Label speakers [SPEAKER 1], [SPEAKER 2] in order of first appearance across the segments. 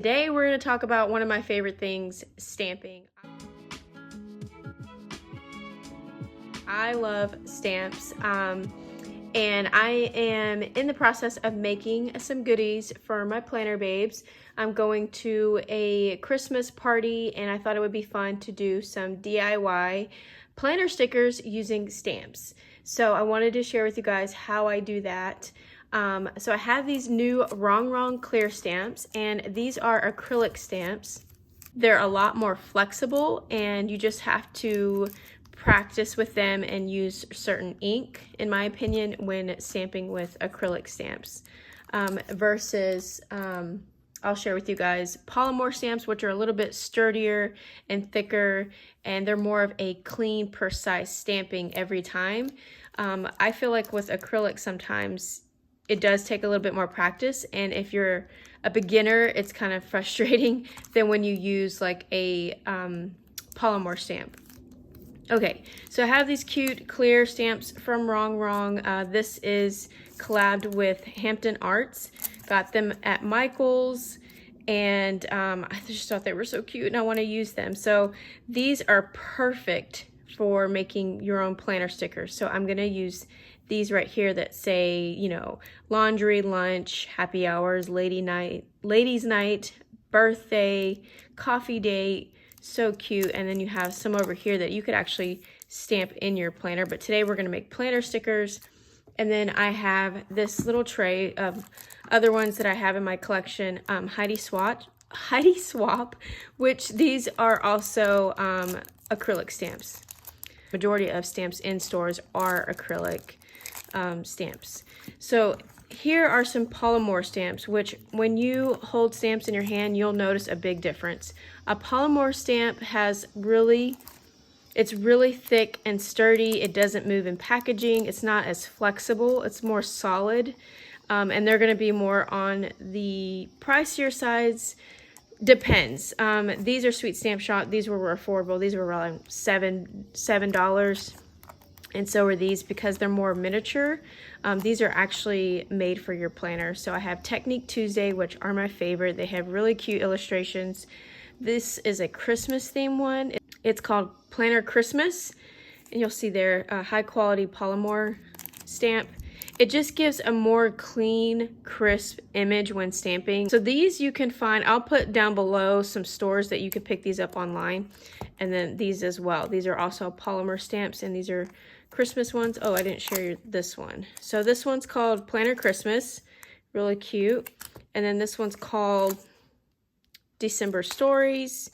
[SPEAKER 1] Today we're going to talk about one of my favorite things, stamping. I love stamps, and I am in the process of making some goodies for my planner babes. I'm going to a Christmas party and I thought it would be fun to do some DIY planner stickers using stamps. So I wanted to share with you guys how I do that. So I have these new Rongrong clear stamps, and these are acrylic stamps. They're a lot more flexible and you just have to practice with them and use certain ink, in my opinion, when stamping with acrylic stamps versus I'll share with you guys polymer stamps, which are a little bit sturdier and thicker, and they're more of a clean, precise stamping every time. I feel like with acrylic sometimes it does take a little bit more practice, and if you're a beginner it's kind of frustrating than when you use like a polymer stamp. Okay, so I have these cute clear stamps from Rongrong. This is collabed with Hampton Arts. Got them at Michael's, and I just thought they were so cute and I want to use them. So these are perfect for making your own planner stickers. So I'm going to use these right here that say, you know, laundry, lunch, happy hours, ladies night, birthday, coffee date. So cute. And then you have some over here that you could actually stamp in your planner, but today we're going to make planner stickers. And then I have this little tray of other ones that I have in my collection, Heidi Swap, which these are also acrylic stamps. Majority of stamps in stores are acrylic stamps. So here are some polymer stamps, which when you hold stamps in your hand, you'll notice a big difference. A polymer stamp it's really thick and sturdy. It doesn't move in packaging. It's not as flexible. It's more solid. And they're going to be more on the pricier sides. Depends. These are Sweet Stamp Shop. These were affordable. These were around $7. And so are these because they're more miniature. These are actually made for your planner. So I have Technique Tuesday, which are my favorite. They have really cute illustrations. This is a Christmas theme one. It's called Planner Christmas, and you'll see there a high quality polymer stamp. It just gives a more clean, crisp image when stamping. So these you can find, I'll put down below some stores that you can pick these up online, and then these as well. These are also polymer stamps, and these are Christmas ones. Oh, I didn't share this one. So this one's called Planner Christmas, really cute. And then this one's called December Stories.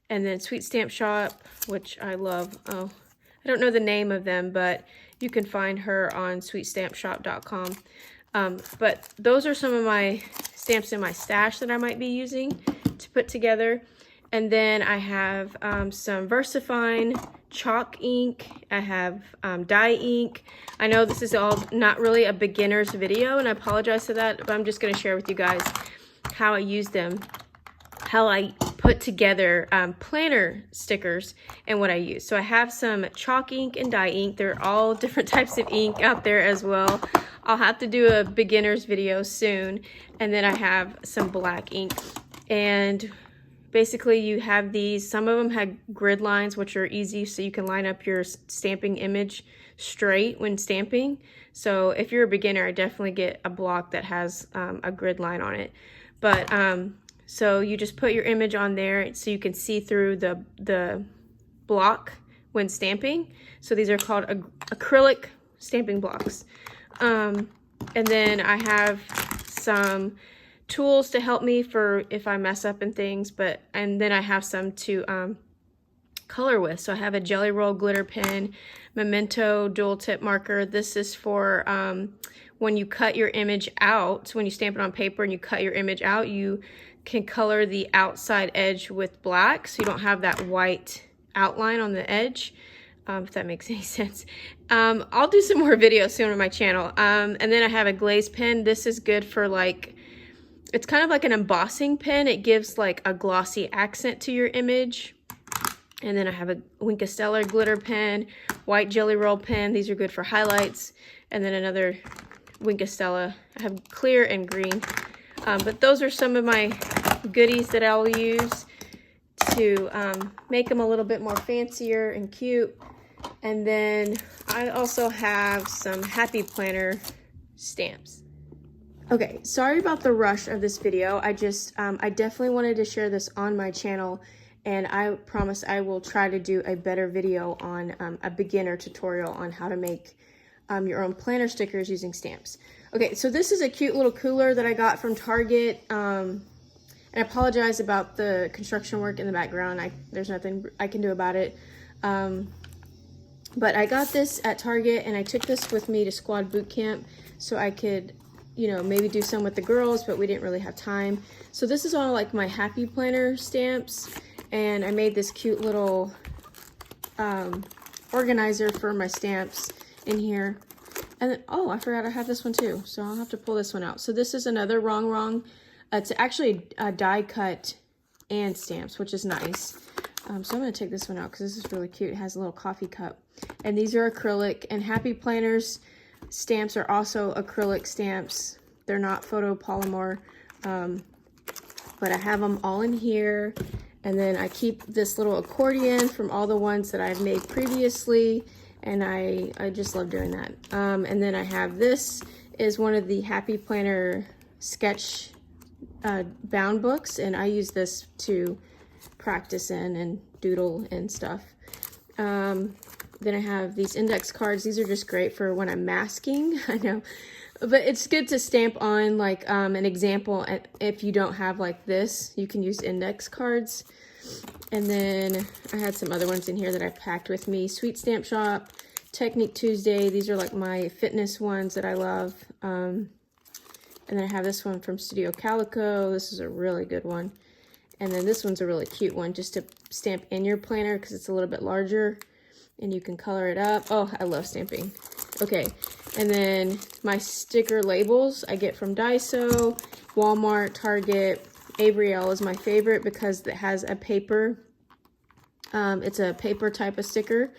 [SPEAKER 1] And then Sweet Stamp Shop, which I love. Oh, I don't know the name of them, but you can find her on sweetstampshop.com. But those are some of my stamps in my stash that I might be using to put together. And then I have some VersaFine chalk ink. I have dye ink. I know this is all not really a beginner's video, and I apologize for that, but I'm just going to share with you guys how I use them, how I put together planner stickers and what I use. So I have some chalk ink and dye ink. They're all different types of ink out there as well. I'll have to do a beginner's video soon. And then I have some black ink. And basically you have these, some of them have grid lines, which are easy so you can line up your stamping image straight when stamping. So if you're a beginner, I definitely get a block that has a grid line on it. But so you just put your image on there so you can see through the block when stamping. So these are called acrylic stamping blocks. And then I have some tools to help me for if I mess up and things, and then I have some to color with. So I have a Jelly Roll glitter pen, Memento dual tip marker. This is for when you cut your image out. So when you stamp it on paper and you cut your image out, you can color the outside edge with black so you don't have that white outline on the edge, if that makes any sense. I'll do some more videos soon on my channel. And then I have a glaze pen. This is good for like, it's kind of like an embossing pen. It gives like a glossy accent to your image. And then I have a Wink Stellar glitter pen, white Jelly Roll pen. These are good for highlights. And then another Wink Stella. I have clear and green. But those are some of my goodies that I'll use to make them a little bit more fancier and cute. And then I also have some Happy Planner stamps. Okay, sorry about the rush of this video. I definitely wanted to share this on my channel, and I promise I will try to do a better video on a beginner tutorial on how to make your own planner stickers using stamps. Okay, so this is a cute little cooler that I got from Target. And I apologize about the construction work in the background. There's nothing I can do about it. But I got this at Target, and I took this with me to squad boot camp so I could, you know, maybe do some with the girls, but we didn't really have time. So this is all like my Happy Planner stamps, and I made this cute little organizer for my stamps in here. And then, oh, I forgot I have this one too, so I'll have to pull this one out. So this is another Rongrong. It's actually a die cut and stamps, which is nice. So I'm gonna take this one out because this is really cute. It has a little coffee cup. And these are acrylic, and Happy Planners stamps are also acrylic stamps. They're not photopolymer, but I have them all in here. And then I keep this little accordion from all the ones that I've made previously, and I just love doing that. And then I have this is one of the Happy Planner sketch bound books, and I use this to practice in and doodle and stuff. Then I have these index cards. These are just great for when I'm masking. I know, but it's good to stamp on like an example. If you don't have like this, you can use index cards. And then I had some other ones in here that I packed with me. Sweet Stamp Shop, Technique Tuesday. These are like my fitness ones that I love. And then I have this one from Studio Calico. This is a really good one. And then this one's a really cute one just to stamp in your planner because it's a little bit larger and you can color it up. Oh, I love stamping. Okay, and then my sticker labels I get from Daiso, Walmart, Target. Abrielle is my favorite because it has a paper. It's a paper type of sticker,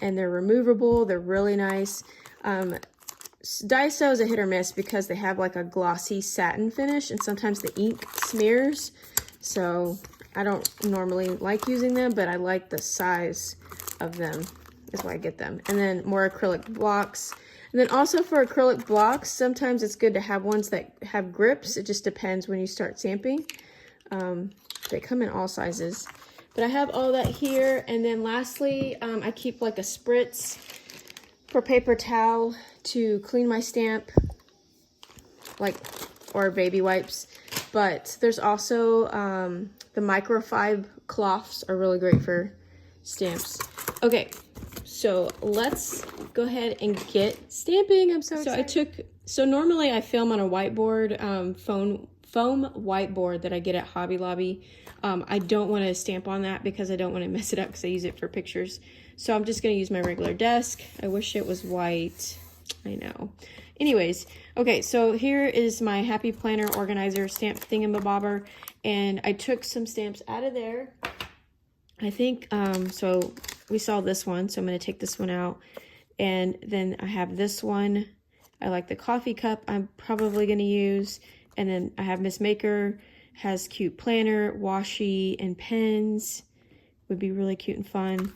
[SPEAKER 1] and they're removable. They're really nice. Daiso is a hit or miss because they have like a glossy satin finish, and sometimes the ink smears. So I don't normally like using them, but I like the size of them. Is why I get them. And then more acrylic blocks. And then also for acrylic blocks, sometimes it's good to have ones that have grips. It just depends when you start stamping. They come in all sizes. But I have all that here. And then lastly, I keep like a spritz for paper towel to clean my stamp, like, or baby wipes. But there's also the microfiber cloths are really great for stamps. Okay, so let's go ahead and get stamping. I'm so excited. So normally I film on a whiteboard, foam whiteboard that I get at Hobby Lobby. I don't want to stamp on that because I don't want to mess it up because I use it for pictures. So I'm just going to use my regular desk. I wish it was white. I know. Anyways, okay, so here is my Happy Planner organizer stamp thingamabobber, and I took some stamps out of there. I think, so we saw this one, so I'm going to take this one out. And then I have this one. I like the coffee cup I'm probably going to use. And then I have Miss Maker, has cute planner, washi, and pens. Would be really cute and fun.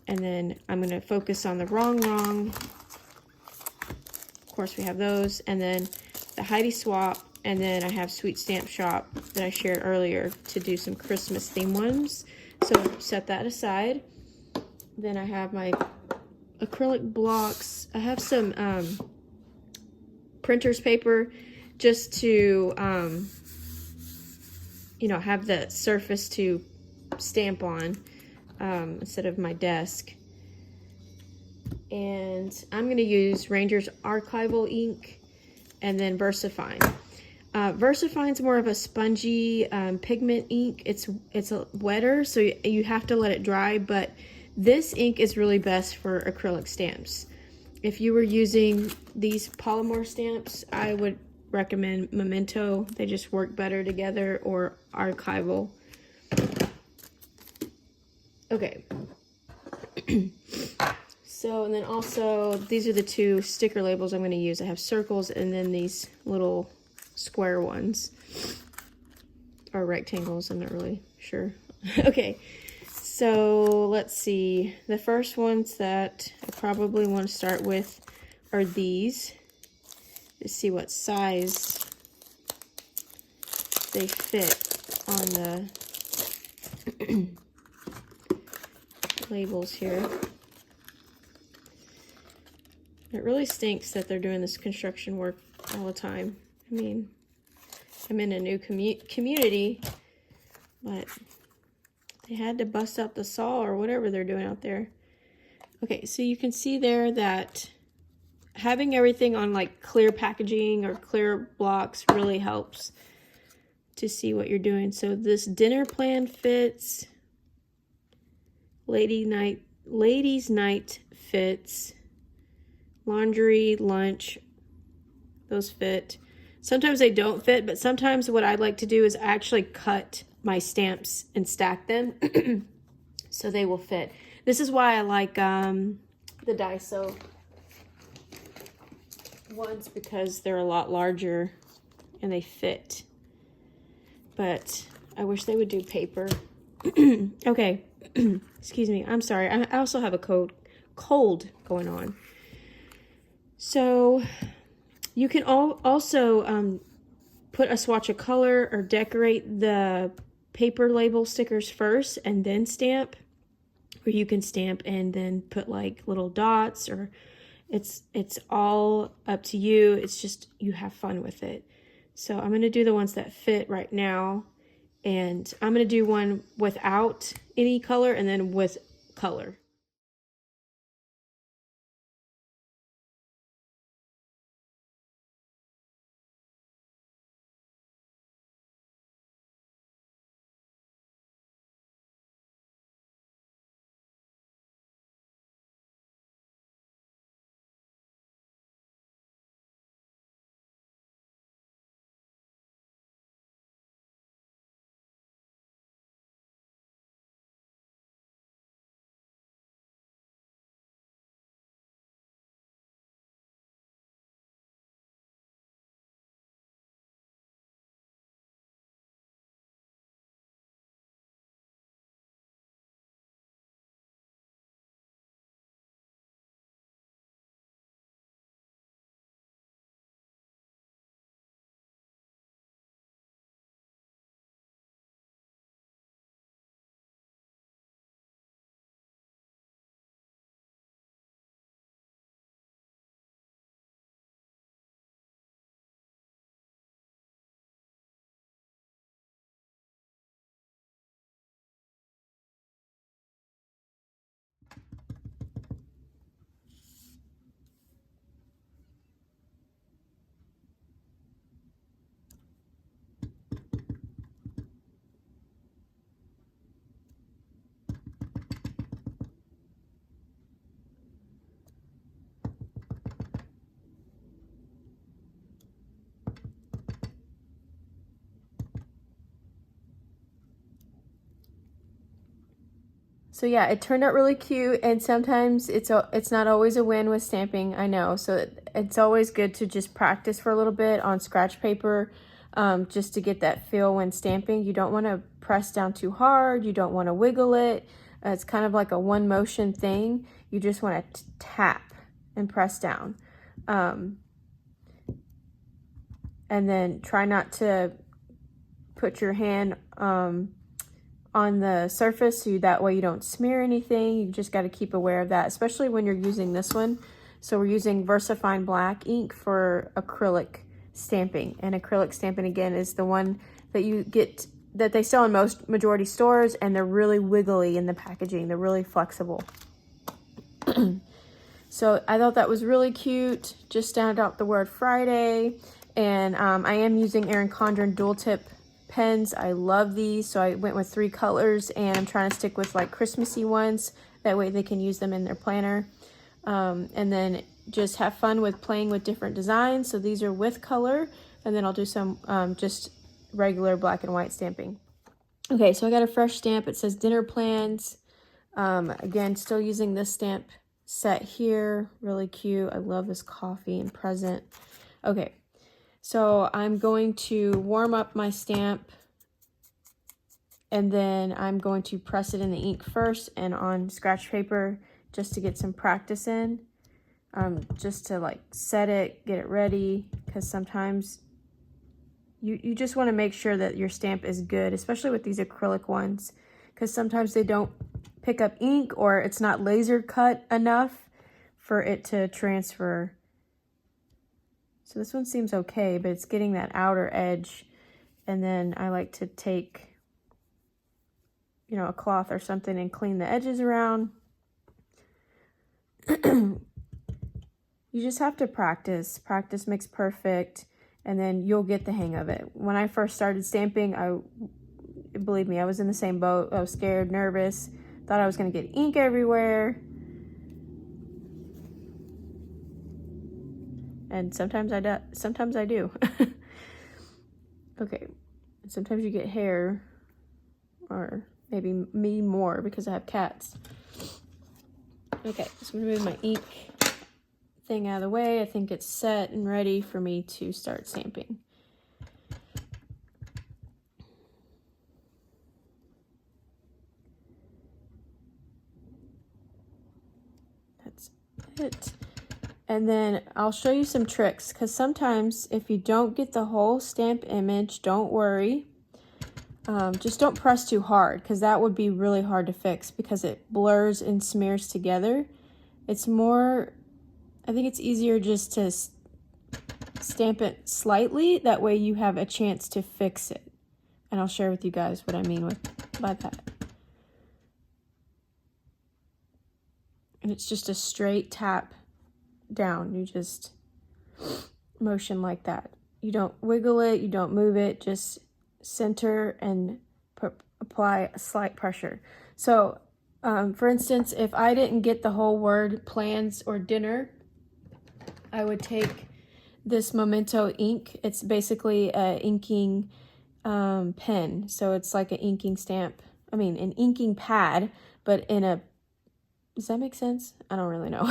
[SPEAKER 1] And then I'm going to focus on the Rongrong. Of course, we have those. And then the Heidi Swap. And then I have Sweet Stamp Shop that I shared earlier to do some Christmas theme ones. So set that aside. Then I have my acrylic blocks. I have some printer's paper just to, you know, have the surface to stamp on instead of my desk. And I'm going to use Ranger's Archival ink and then VersaFine. VersaFine's more of a spongy pigment ink. It's wetter, so you have to let it dry, but this ink is really best for acrylic stamps. If you were using these polymer stamps, I would recommend Memento. They just work better together, or Archival. Okay. So, and then also, these are the two sticker labels I'm going to use. I have circles and then these little square ones, or rectangles, I'm not really sure. Okay, so let's see. The first ones that I probably want to start with are these. Let's see what size they fit on the labels here. It really stinks that they're doing this construction work all the time. I mean, I'm in a new community, but they had to bust out the saw or whatever they're doing out there. Okay, so you can see there that having everything on like clear packaging or clear blocks really helps to see what you're doing. So this dinner plan fits, ladies night fits, laundry, lunch, those fit. Sometimes they don't fit, but sometimes what I like to do is actually cut my stamps and stack them so they will fit. This is why I like the Daiso ones, because they're a lot larger and they fit. But I wish they would do paper. Okay, excuse me, I'm sorry. I also have a cold going on. So you can also put a swatch of color or decorate the paper label stickers first and then stamp, or you can stamp and then put like little dots, or it's all up to you. It's just you have fun with it. So I'm going to do the ones that fit right now, and I'm going to do one without any color and then with color. So yeah, it turned out really cute, and sometimes it's not always a win with stamping, I know. So it's always good to just practice for a little bit on scratch paper, just to get that feel when stamping. You don't want to press down too hard. You don't want to wiggle it. It's kind of like a one motion thing. You just want to tap and press down. And then try not to put your hand on the surface, so that way you don't smear anything. You just got to keep aware of that, especially when you're using this one. So we're using VersaFine black ink for acrylic stamping, and acrylic stamping again is the one that you get, that they sell in majority stores, and they're really wiggly in the packaging. They're really flexible. So I thought that was really cute. Just stand out the word Friday, and I am using Erin Condren dual tip pens. I love these, so I went with 3 colors, and I'm trying to stick with like Christmassy ones. That way they can use them in their planner. And then just have fun with playing with different designs. So these are with color, and then I'll do some just regular black and white stamping. Okay, so I got a fresh stamp. It says dinner plans. Again, still using this stamp set here. Really cute. I love this coffee and present. Okay, so I'm going to warm up my stamp And then I'm going to press it in the ink first and on scratch paper just to get some practice in. Just to like set it, get it ready, because sometimes you just want to make sure that your stamp is good, especially with these acrylic ones, because sometimes they don't pick up ink or it's not laser cut enough for it to transfer. So this one seems okay, but it's getting that outer edge. And then I like to take, you know, a cloth or something and clean the edges around. You just have to practice. Practice makes perfect, and then you'll get the hang of it. When I first started stamping, believe me, I was in the same boat. I was scared, nervous, thought I was going to get ink everywhere. And sometimes I do. Okay, sometimes you get hair, or maybe me more because I have cats. Okay, so I'm gonna move my ink thing out of the way. I think it's set and ready for me to start stamping. That's it. And then I'll show you some tricks, because sometimes if you don't get the whole stamp image, don't worry. Just don't press too hard, because that would be really hard to fix because it blurs and smears together. It's more, I think it's easier just to stamp it slightly. That way you have a chance to fix it. And I'll share with you guys what I mean by that. And it's just a straight tap down. You just motion like that. You don't wiggle it, you don't move it, just center and apply a slight pressure. So for instance, if I didn't get the whole word plans or dinner, I would take this Memento ink. It's basically a inking pen. So it's like an inking stamp. I mean, an inking pad, but in a, does that make sense? I don't really know.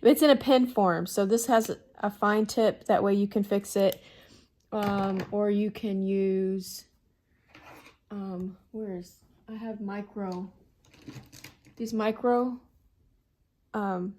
[SPEAKER 1] It's in a pen form. So this has a fine tip. That way you can fix it. Or you can use, I have micro, these micron, I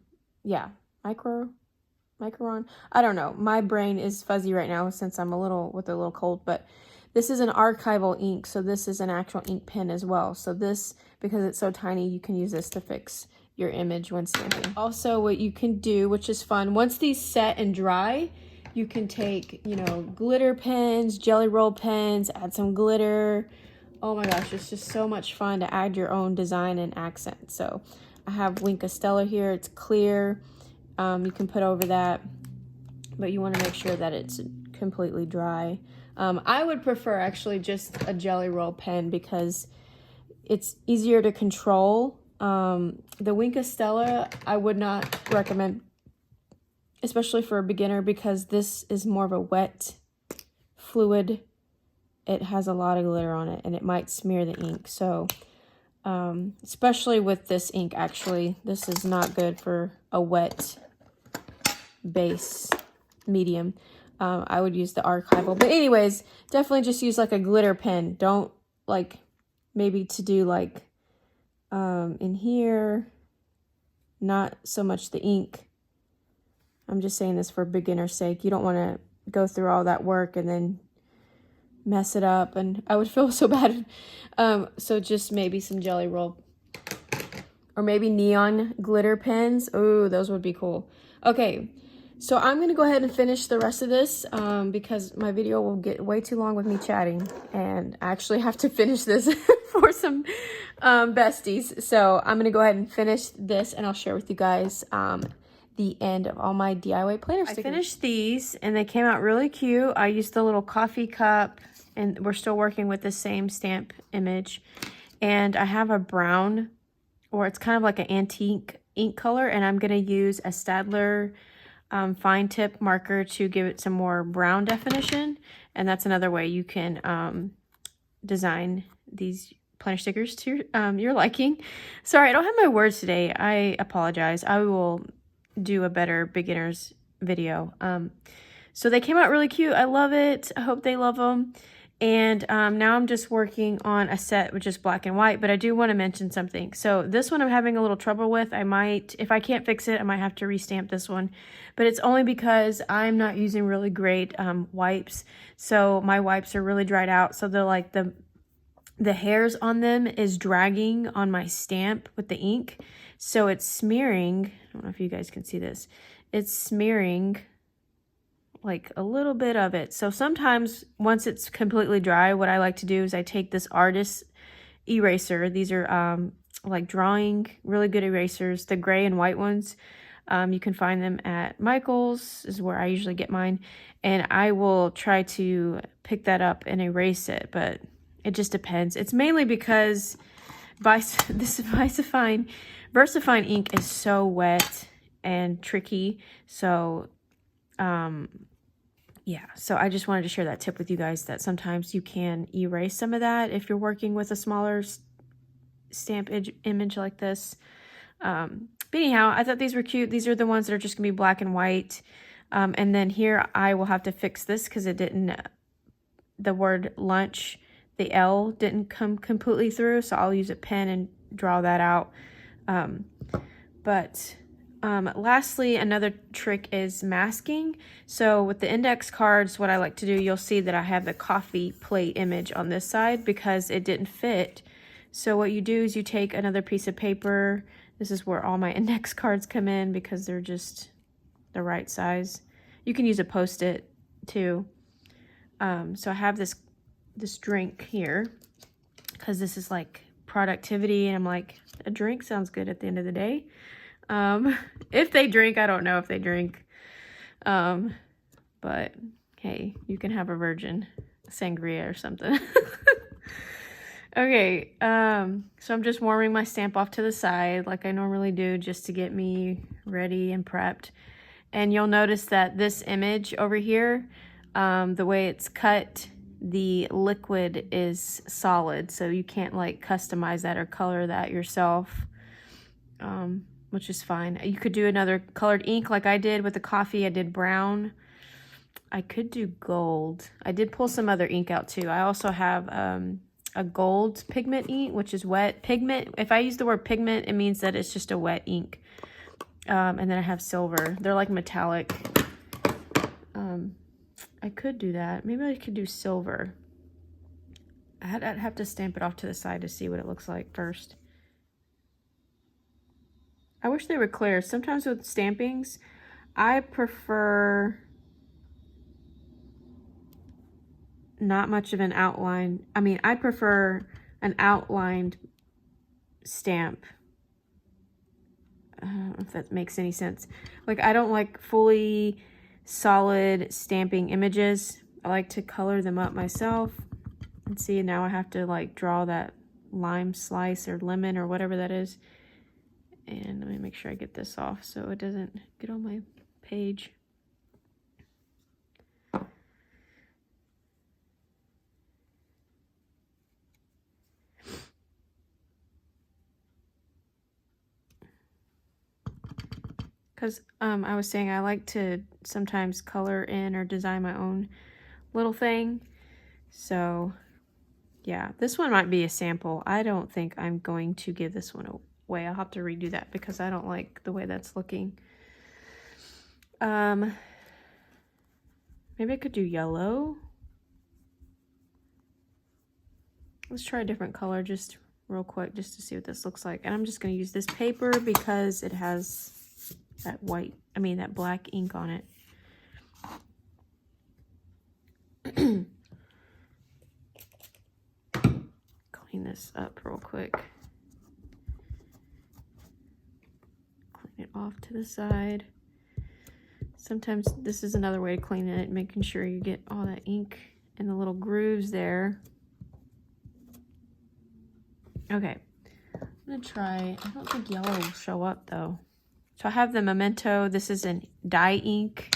[SPEAKER 1] don't know. My brain is fuzzy right now since I'm with a little cold, but this is an archival ink. So this is an actual ink pen as well. So this, because it's so tiny, you can use this to fix your image when stamping. Also, what you can do, which is fun, once these set and dry, you can take, you know, glitter pens, jelly roll pens, add some glitter. Oh my gosh, it's just so much fun to add your own design and accent. So I have Wink Stella here. It's clear. You can put over that, but you want to make sure that it's completely dry. I would prefer actually just a jelly roll pen because it's easier to control. The Wink Stella, I would not recommend, especially for a beginner, because this is more of a wet fluid. It has a lot of glitter on it and it might smear the ink. So especially with this ink, actually, this is not good for a wet base medium. I would use the archival. But anyways, definitely just use like a glitter pen. Don't like, maybe to do like in here, not so much the ink. I'm just saying this for beginner's sake. You don't want to go through all that work and then mess it up, and I would feel so bad. So just maybe some jelly roll, or maybe neon glitter pens. Oh, those would be cool. Okay, so I'm gonna go ahead and finish the rest of this because my video will get way too long with me chatting, and I actually have to finish this for some besties. So I'm gonna go ahead and finish this, and I'll share with you guys the end of all my DIY planner stickers. I finished these and they came out really cute. I used the little coffee cup, and we're still working with the same stamp image. And I have a brown, or it's kind of like an antique ink color, and I'm gonna use a Staedtler fine tip marker to give it some more brown definition. And that's another way you can design these planner stickers to your liking. Sorry, I don't have my words today. I apologize. I will do a better beginner's video. So they came out really cute. I love it. I hope they love them. And now I'm just working on a set which is black and white, but I do want to mention something. So this one I'm having a little trouble with. I might, if I can't fix it, I might have to restamp this one, but it's only because I'm not using really great wipes. So my wipes are really dried out. So they're like the hairs on them is dragging on my stamp with the ink. So it's smearing. I don't know if you guys can see this. It's smearing like a little bit of it. So sometimes once it's completely dry, what I like to do is I take this artist eraser. These are like drawing really good erasers, the gray and white ones. You can find them at Michael's is where I usually get mine, and I will try to pick that up and erase it, but it just depends. It's mainly because this VersaFine ink is so wet and tricky. So yeah, so I just wanted to share that tip with you guys, that sometimes you can erase some of that if you're working with a smaller stamp image like this. But anyhow, I thought these were cute. These are the ones that are just gonna be black and white. And then here I will have to fix this because it didn't, the word lunch, the L didn't come completely through. So I'll use a pen and draw that out. Lastly, another trick is masking. So with the index cards, what I like to do, you'll see that I have the coffee plate image on this side because it didn't fit. So what you do is you take another piece of paper. This is where all my index cards come in because they're just the right size. You can use a Post-it too. So I have this drink here because this is like productivity, and I'm like, a drink sounds good at the end of the day. If they drink, I don't know if they drink. But hey, you can have a virgin sangria or something. Okay, so I'm just warming my stamp off to the side like I normally do just to get me ready and prepped. And you'll notice that this image over here, the way it's cut, the liquid is solid, so you can't like customize that or color that yourself. Which is fine. You could do another colored ink like I did with the coffee. I did brown. I could do gold. I did pull some other ink out too. I also have a gold pigment ink, which is wet. Pigment, if I use the word pigment, it means that it's just a wet ink. And then I have silver. They're like metallic. I could do that. Maybe I could do silver. I'd have to stamp it off to the side to see what it looks like first. I wish they were clear. Sometimes with stampings, I prefer not much of an outline. I mean, I prefer an outlined stamp. I don't know if that makes any sense. Like, I don't like fully solid stamping images. I like to color them up myself. And see, now I have to like draw that lime slice or lemon or whatever that is. And let me make sure I get this off so it doesn't get on my page. Because I was saying I like to sometimes color in or design my own little thing. So yeah, this one might be a sample. I don't think I'm going to give this one away. I'll have to redo that because I don't like the way that's looking. Maybe I could do yellow. Let's try a different color just real quick just to see what this looks like. And I'm just going to use this paper because it has that that black ink on it. Clean this up real quick. Clean it off to the side. Sometimes this is another way to clean it, making sure you get all that ink in the little grooves there. Okay, I'm gonna try, I don't think yellow will show up though. So I have the Memento. This is in dye ink.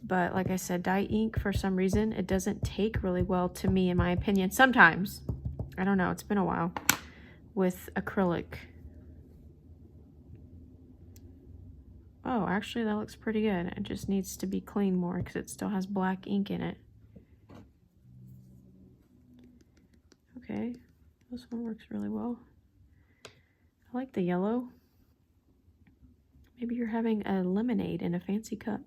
[SPEAKER 1] But like I said, dye ink, for some reason, it doesn't take really well to me, in my opinion. Sometimes. I don't know. It's been a while with acrylic. Oh, actually, that looks pretty good. It just needs to be cleaned more because it still has black ink in it. okay. This one works really well. I like the yellow. Maybe you're having a lemonade in a fancy cup.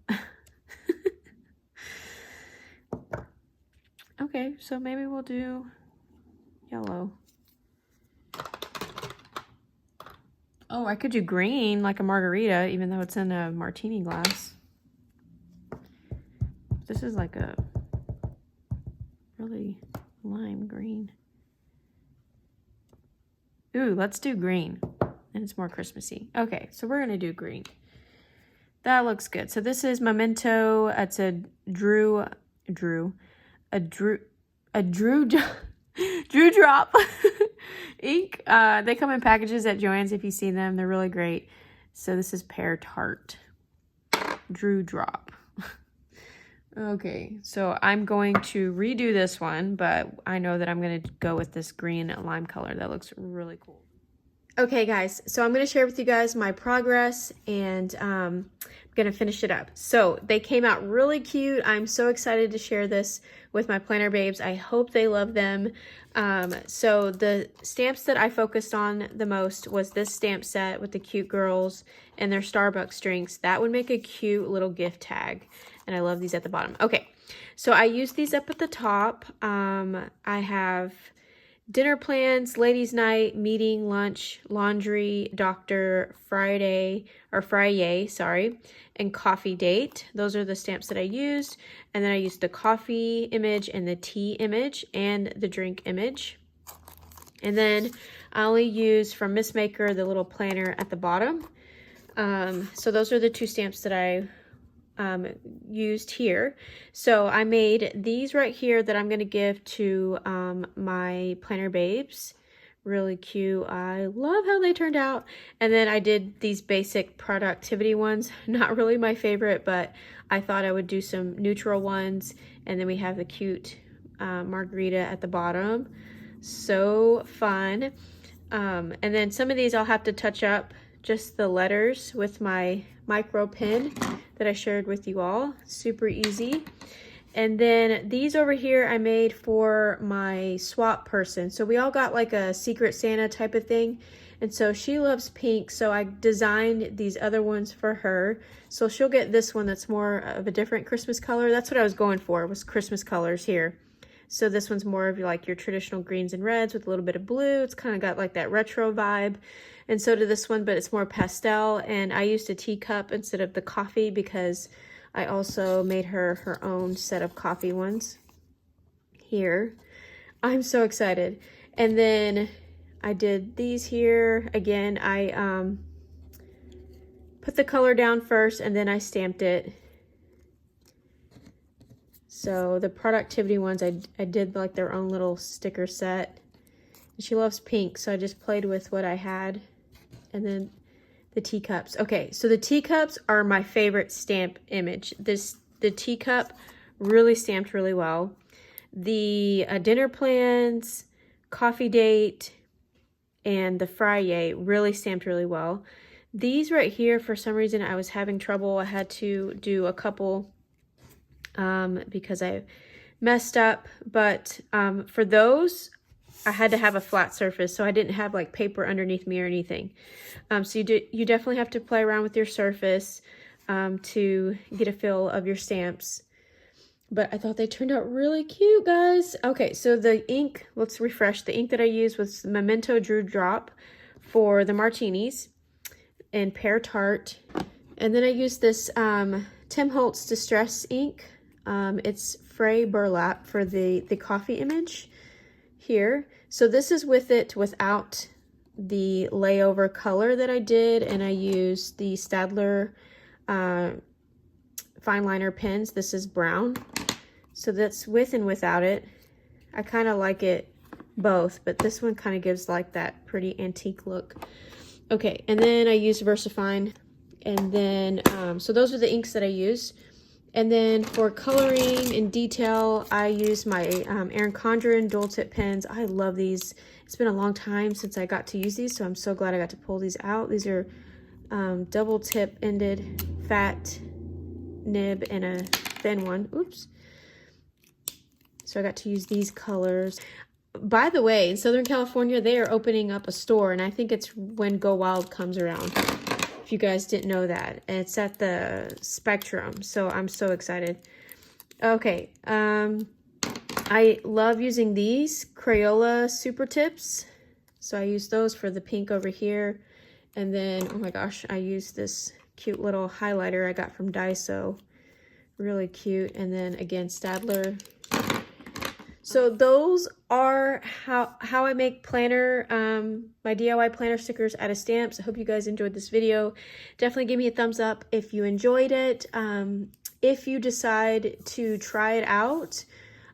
[SPEAKER 1] Okay, so maybe we'll do yellow. Oh, I could do green like a margarita, even though it's in a martini glass. This is like a really lime green. Ooh, let's do green. And it's more Christmassy. Okay, so we're gonna do green. That looks good. So this is Memento. It's a Drew Drop ink. They come in packages at JOANN's if you see them. They're really great. So this is Pear Tart Drew Drop. Okay, so I'm going to redo this one, but I know that I'm going to go with this green lime color. That looks really cool. Okay, guys, so I'm going to share with you guys my progress, and I'm going to finish it up. So they came out really cute. I'm so excited to share this with my planner babes. I hope they love them. So the stamps that I focused on the most was this stamp set with the cute girls and their Starbucks drinks. That would make a cute little gift tag, and I love these at the bottom. Okay, so I used these up at the top. I have dinner plans, ladies' night, meeting, lunch, laundry, doctor, Friday, sorry, and coffee date. Those are the stamps that I used. And then I used the coffee image and the tea image and the drink image. And then I only used from Miss Maker the little planner at the bottom. So those are the two stamps that I used here. So I made these right here that I'm going to give to my planner babes. Really cute. I love how they turned out. And then I did these basic productivity ones. Not really my favorite, but I thought I would do some neutral ones. And then we have the cute margarita at the bottom. So fun. And then some of these I'll have to touch up just the letters with my micro pen that I shared with you all. Super easy. And then these over here I made for my swap person. So we all got like a Secret Santa type of thing. And so she loves pink, so I designed these other ones for her. So she'll get this one that's more of a different Christmas color. That's what I was going for, was Christmas colors here. So this one's more of like your traditional greens and reds with a little bit of blue. It's kind of got like that retro vibe. And so did this one, but it's more pastel. And I used a teacup instead of the coffee because I also made her her own set of coffee ones here. I'm so excited. And then I did these here. Again, I put the color down first and then I stamped it. So the productivity ones, I did like their own little sticker set. She loves pink, so I just played with what I had. And then the teacups. Okay, so the teacups are my favorite stamp image. The teacup really stamped really well. The dinner plans, coffee date, and the Friday really stamped really well. These right here, for some reason, I was having trouble. I had to do a couple because I messed up. But for those, I had to have a flat surface, so I didn't have like paper underneath me or anything. So you definitely have to play around with your surface to get a feel of your stamps. But I thought they turned out really cute, guys. Okay, so the ink, let's refresh. The ink that I used was Memento Drew Drop for the martinis and Pear Tart. And then I used this Tim Holtz Distress ink. It's Fray Burlap for the coffee image here. So this is with it without the layover color that I did, and I used the Staedtler fine liner pens. This is brown, so that's with and without it. I kind of like it both, but this one kind of gives like that pretty antique look. Okay, and then I used VersaFine, and then so those are the inks that I used. And then for coloring and detail, I use my Erin Condren dual tip pens. I love these. It's been a long time since I got to use these, so I'm so glad I got to pull these out. These are double tip ended, fat nib, and a thin one. Oops. So I got to use these colors. by the way, in Southern California, they are opening up a store, and I think it's when Go Wild comes around. If you guys didn't know that. And it's at the Spectrum, so I'm so excited. Okay, I love using these Crayola Super Tips. So I use those for the pink over here. And then, oh my gosh, I use this cute little highlighter I got from Daiso. Really cute. And then again, Staedtler. So those are how I make planner, my DIY planner stickers out of stamps. I hope you guys enjoyed this video. Definitely give me a thumbs up if you enjoyed it. If you decide to try it out,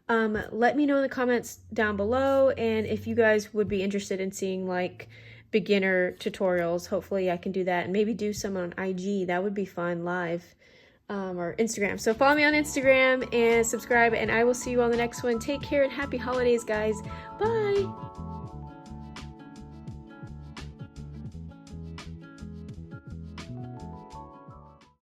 [SPEAKER 1] let me know in the comments down below. And if you guys would be interested in seeing like beginner tutorials, hopefully I can do that and maybe do some on IG. That would be fun live. Or Instagram. So follow me on Instagram and subscribe, and I will see you on the next one. Take care and happy holidays, guys. Bye.